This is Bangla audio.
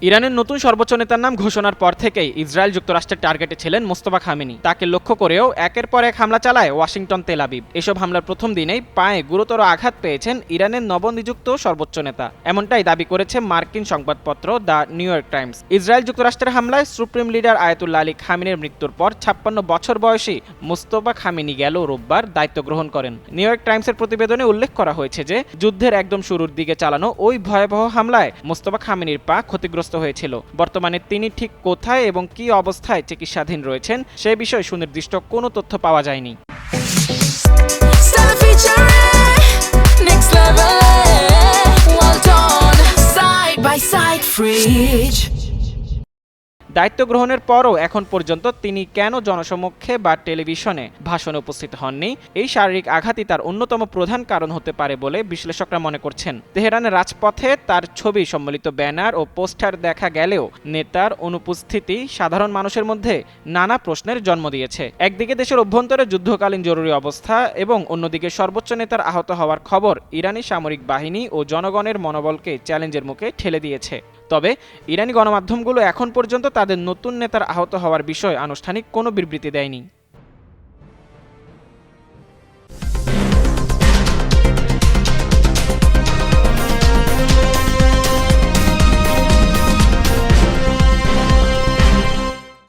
ইরানের নতুন সর্বোচ্চ নেতার নাম ঘোষণার পর থেকেই ইসরায়েল যুক্তরাষ্ট্রের টার্গেটে ছিলেন মোস্তফা খামেনি। তাকে লক্ষ্য করেও একের পর এক হামলা চালায় ওয়াশিংটন, তেল আবিব। এসব হামলার প্রথম দিনেই পায়ে গুরুতর আঘাত পেয়েছেন ইরানের নবনিযুক্ত সর্বোচ্চ নেতা, এমনটাই দাবি করেছে মার্কিন সংবাদপত্র the new York Times. Israel যুক্তরাষ্ট্রের হামলায় সুপ্রিম লিডার আয়াতুল্লাহ আলী খামেনির মৃত্যুর পর 56 বছর বয়সী মোস্তফা খামেনি গেল রোববার দায়িত্ব গ্রহণ করেন। নিউ ইয়র্ক টাইমসের প্রতিবেদনে উল্লেখ করা হয়েছে যে যুদ্ধের একদম শুরুর দিকে চালানো ওই ভয়াবহ হামলায় মোস্তফা খামেনির পা ক্ষতিগ্রস্ত হয়েছিল। বর্তমানে তিনি ঠিক কোথায় এবং কী অবস্থায় চিকিৎসাধীন রয়েছেন সে বিষয়ে সুনির্দিষ্ট কোনো তথ্য পাওয়া যায়নি। দায়িত্ব গ্রহণের পরও এখন পর্যন্ত তিনি কেন জনসমক্ষে বা টেলিভিশনে ভাষণে উপস্থিত হননি, এই শারীরিক আঘাতই তার অন্যতম প্রধান কারণ হতে পারে বলে বিশ্লেষকরা মনে করছেন। তেহরানের রাজপথে তার ছবি সম্বলিত ব্যানার ও পোস্টার দেখা গেলেও নেতার অনুপস্থিতি সাধারণ মানুষের মধ্যে নানা প্রশ্নের জন্ম দিয়েছে। একদিকে দেশের অভ্যন্তরে যুদ্ধকালীন জরুরি অবস্থা এবং অন্যদিকে সর্বোচ্চ নেতার আহত হওয়ার খবর ইরানি সামরিক বাহিনী ও জনগণের মনোবলকে চ্যালেঞ্জের মুখে ঠেলে দিয়েছে। তবে ইরানি গণমাধ্যমগুলো এখন পর্যন্ত তাদের নতুন নেতার আহত হওয়ার বিষয়ে আনুষ্ঠানিক কোনো বিবৃতি দেয়নি।